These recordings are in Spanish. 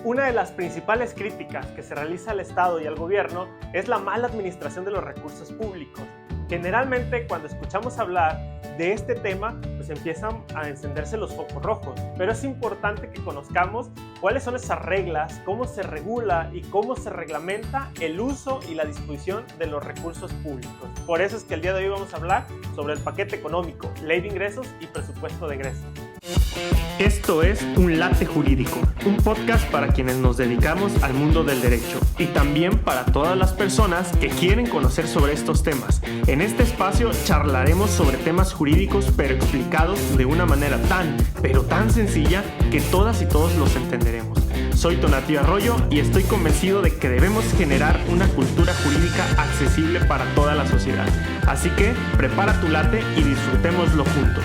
Una de las principales críticas que se realiza al Estado y al gobierno es la mala administración de los recursos públicos. Generalmente, cuando escuchamos hablar de este tema, pues empiezan a encenderse los focos rojos. Pero es importante que conozcamos cuáles son esas reglas, cómo se regula y cómo se reglamenta el uso y la disposición de los recursos públicos. Por eso es que el día de hoy vamos a hablar sobre el paquete económico, ley de ingresos y presupuesto de egresos. Esto es Un Latte Jurídico, un podcast para quienes nos dedicamos al mundo del derecho y también para todas las personas que quieren conocer sobre estos temas. En este espacio charlaremos sobre temas jurídicos pero explicados de una manera tan sencilla que todas y todos los entenderemos. Soy Tonatiuh Arroyo y estoy convencido de que debemos generar una cultura jurídica accesible para toda la sociedad. Así que prepara tu latte y disfrutémoslo juntos.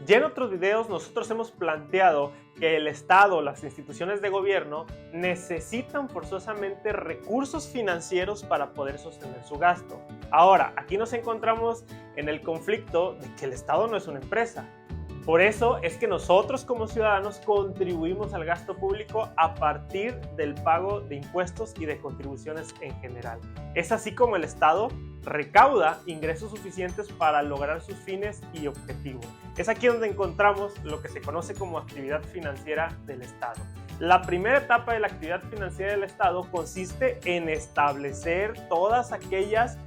Ya en otros videos nosotros hemos planteado que el Estado, las instituciones de gobierno necesitan forzosamente recursos financieros para poder sostener su gasto. Ahora, aquí nos encontramos en el conflicto de que el Estado no es una empresa. Por eso es que nosotros como ciudadanos contribuimos al gasto público a partir del pago de impuestos y de contribuciones en general. Es así como el Estado recauda ingresos suficientes para lograr sus fines y objetivos. Es aquí donde encontramos lo que se conoce como actividad financiera del Estado. La primera etapa de la actividad financiera del Estado consiste en establecer todas aquellas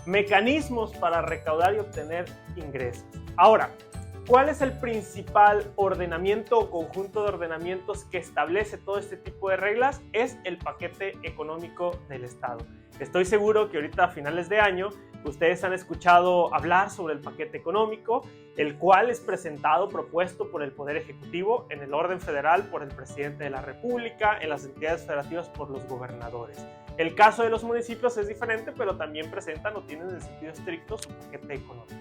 mecanismos para recaudar y obtener ingresos. Ahora, ¿cuál es el principal ordenamiento o conjunto de ordenamientos que establece todo este tipo de reglas? Es el paquete económico del Estado. Estoy seguro que ahorita a finales de año ustedes han escuchado hablar sobre el paquete económico, el cual es propuesto por el Poder Ejecutivo, en el orden federal por el Presidente de la República, en las entidades federativas por los gobernadores. El caso de los municipios es diferente, pero también presentan o tienen en sentido estricto su paquete económico.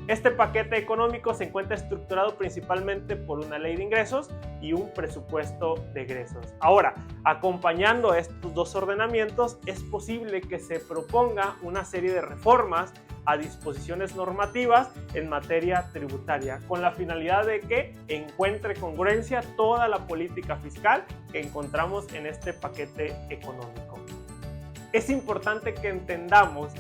Este paquete económico se encuentra estructurado principalmente por una ley de ingresos y un presupuesto de egresos. Ahora, acompañando a estos dos ordenamientos, es posible que se proponga una serie de reformas a disposiciones normativas en materia tributaria, con la finalidad de que encuentre congruencia toda la política fiscal que encontramos en este paquete económico. Es importante que entendamos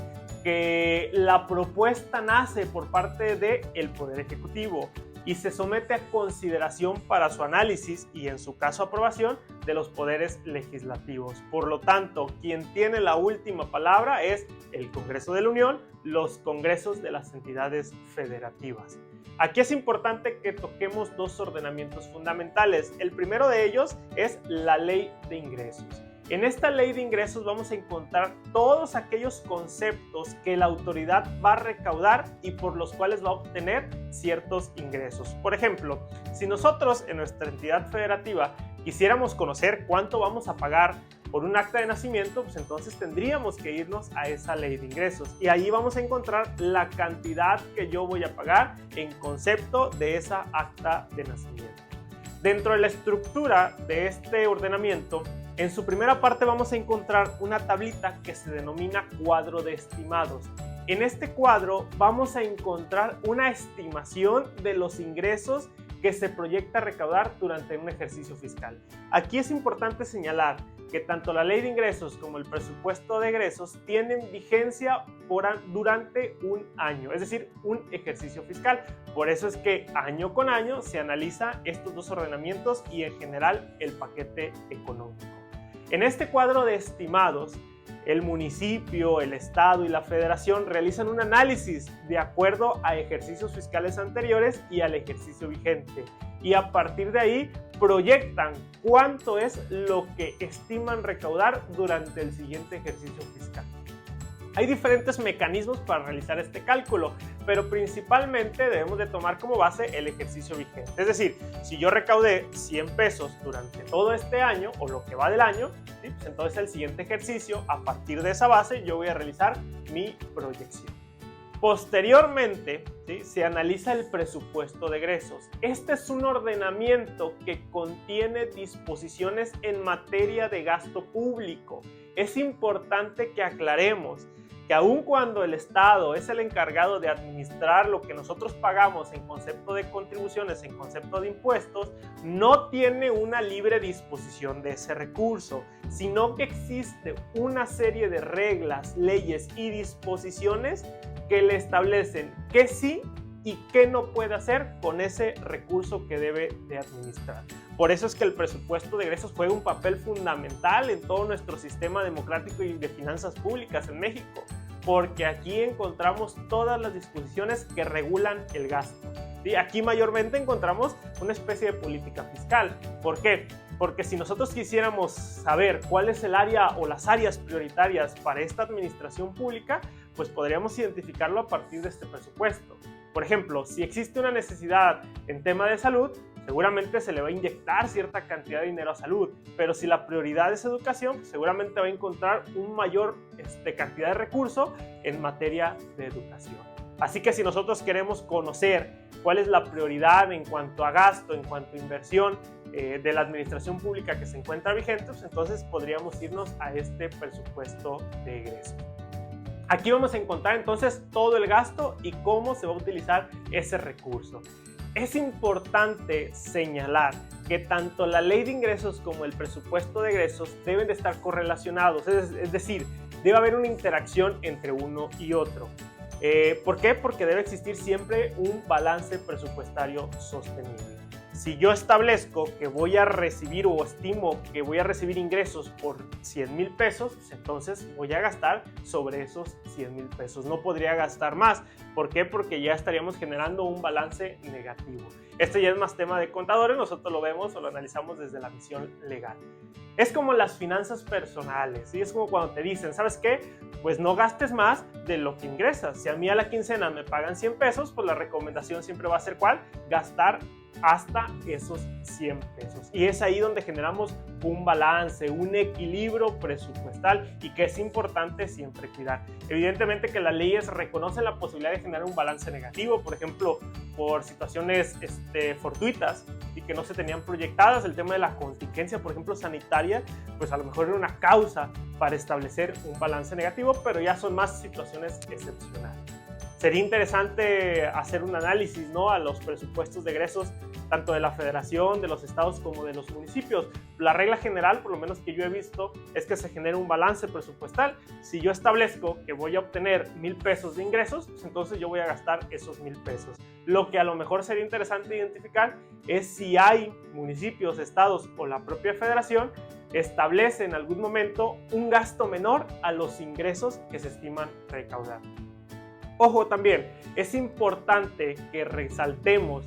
que la propuesta nace por parte del Poder Ejecutivo y se somete a consideración para su análisis y, en su caso, aprobación de los poderes legislativos. Por lo tanto, quien tiene la última palabra es el Congreso de la Unión, los congresos de las entidades federativas. Aquí es importante que toquemos dos ordenamientos fundamentales. El primero de ellos es la Ley de Ingresos. En esta ley de ingresos vamos a encontrar todos aquellos conceptos que la autoridad va a recaudar y por los cuales va a obtener ciertos ingresos. Por ejemplo, si nosotros en nuestra entidad federativa quisiéramos conocer cuánto vamos a pagar por un acta de nacimiento, pues entonces tendríamos que irnos a esa ley de ingresos y ahí vamos a encontrar la cantidad que yo voy a pagar en concepto de esa acta de nacimiento. Dentro de la estructura de este ordenamiento, en su primera parte vamos a encontrar una tablita que se denomina cuadro de estimados. En este cuadro vamos a encontrar una estimación de los ingresos que se proyecta recaudar durante un ejercicio fiscal. Aquí es importante señalar que tanto la ley de ingresos como el presupuesto de egresos tienen vigencia durante un año, es decir, un ejercicio fiscal. Por eso es que año con año se analiza estos dos ordenamientos y en general el paquete económico. En este cuadro de estimados, el municipio, el Estado y la Federación realizan un análisis de acuerdo a ejercicios fiscales anteriores y al ejercicio vigente. Y a partir de ahí proyectan cuánto es lo que estiman recaudar durante el siguiente ejercicio fiscal. Hay diferentes mecanismos para realizar este cálculo, pero principalmente debemos de tomar como base el ejercicio vigente. Es decir, si yo recaudé 100 pesos durante todo este año o lo que va del año, ¿sí? Pues entonces el siguiente ejercicio, a partir de esa base, yo voy a realizar mi proyección. Posteriormente, ¿sí?, se analiza el presupuesto de egresos. Este es un ordenamiento que contiene disposiciones en materia de gasto público. Es importante que aclaremos que aun cuando el Estado es el encargado de administrar lo que nosotros pagamos en concepto de contribuciones, en concepto de impuestos, no tiene una libre disposición de ese recurso, sino que existe una serie de reglas, leyes y disposiciones que le establecen qué sí y qué no puede hacer con ese recurso que debe de administrar. Por eso es que el presupuesto de egresos juega un papel fundamental en todo nuestro sistema democrático y de finanzas públicas en México, porque aquí encontramos todas las disposiciones que regulan el gasto. ¿Sí? Aquí mayormente encontramos una especie de política fiscal. ¿Por qué? Porque si nosotros quisiéramos saber cuál es el área o las áreas prioritarias para esta administración pública, pues podríamos identificarlo a partir de este presupuesto. Por ejemplo, si existe una necesidad en tema de salud, seguramente se le va a inyectar cierta cantidad de dinero a salud, pero si la prioridad es educación, pues seguramente va a encontrar un mayor cantidad de recursos en materia de educación. Así que si nosotros queremos conocer cuál es la prioridad en cuanto a gasto, en cuanto a inversión de la administración pública que se encuentra vigente, pues entonces podríamos irnos a este presupuesto de egresos. Aquí vamos a encontrar entonces todo el gasto y cómo se va a utilizar ese recurso. Es importante señalar que tanto la ley de ingresos como el presupuesto de egresos deben de estar correlacionados, es decir, debe haber una interacción entre uno y otro. ¿Por qué? Porque debe existir siempre un balance presupuestario sostenible. Si yo establezco que voy a recibir o estimo que voy a recibir ingresos por 100,000 pesos, pues entonces voy a gastar sobre esos 100,000 pesos. No podría gastar más. ¿Por qué? Porque ya estaríamos generando un balance negativo. Este ya es más tema de contadores, nosotros lo vemos o lo analizamos desde la visión legal. Es como las finanzas personales, ¿sí? Es como cuando te dicen, ¿sabes qué? Pues no gastes más de lo que ingresas. Si a mí a la quincena me pagan 100 pesos, pues la recomendación siempre va a ser ¿cuál? Gastar hasta esos 100 pesos. Y es ahí donde generamos un balance, un equilibrio presupuestal y que es importante siempre cuidar. Evidentemente que las leyes reconocen la posibilidad de generar un balance negativo, por ejemplo, por situaciones fortuitas y que no se tenían proyectadas. El tema de la contingencia, por ejemplo, sanitaria, pues a lo mejor era una causa para establecer un balance negativo, pero ya son más situaciones excepcionales. Sería interesante hacer un análisis, ¿no?, a los presupuestos de egresos tanto de la federación, de los estados como de los municipios. La regla general, por lo menos que yo he visto, es que se genera un balance presupuestal. Si yo establezco que voy a obtener 1,000 pesos de ingresos, pues entonces yo voy a gastar esos 1,000 pesos. Lo que a lo mejor sería interesante identificar es si hay municipios, estados o la propia federación establece en algún momento un gasto menor a los ingresos que se estiman recaudar. Ojo también, es importante que resaltemos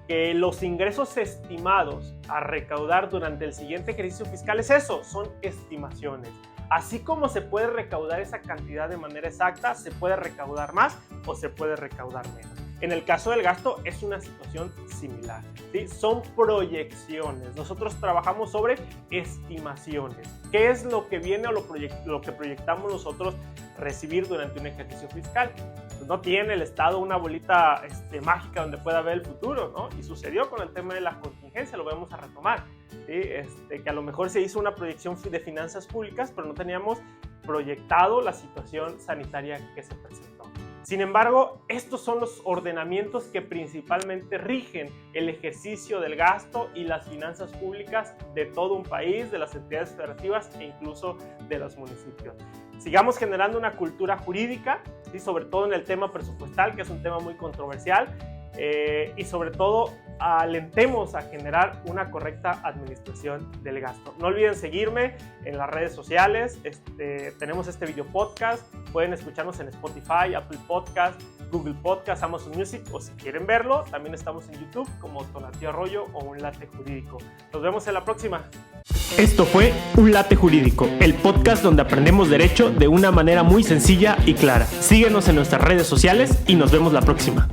que los ingresos estimados a recaudar durante el siguiente ejercicio fiscal es eso, son estimaciones. Así como se puede recaudar esa cantidad de manera exacta, se puede recaudar más o se puede recaudar menos. En el caso del gasto es una situación similar, ¿sí? Son proyecciones. Nosotros trabajamos sobre estimaciones. ¿Qué es lo que viene o lo que proyectamos nosotros recibir durante un ejercicio fiscal? Pues no tiene el Estado una bolita mágica donde pueda ver el futuro, ¿no? Y sucedió con el tema de la contingencia, lo vamos a retomar, ¿sí? Que a lo mejor se hizo una proyección de finanzas públicas, pero no teníamos proyectado la situación sanitaria que se presentó. Sin embargo, estos son los ordenamientos que principalmente rigen el ejercicio del gasto y las finanzas públicas de todo un país, de las entidades federativas e incluso de los municipios. Sigamos generando una cultura jurídica, ¿sí? Sobre todo en el tema presupuestal, que es un tema muy controversial, y sobre todo alentemos a generar una correcta administración del gasto. No olviden seguirme en las redes sociales, tenemos este video podcast, pueden escucharnos en Spotify, Apple Podcast, Google Podcast, Amazon Music, o si quieren verlo, también estamos en YouTube como Tonatiuh Arroyo o Un Late Jurídico. Nos vemos en la próxima. Esto fue Un Late Jurídico, el podcast donde aprendemos derecho de una manera muy sencilla y clara. Síguenos en nuestras redes sociales y nos vemos la próxima.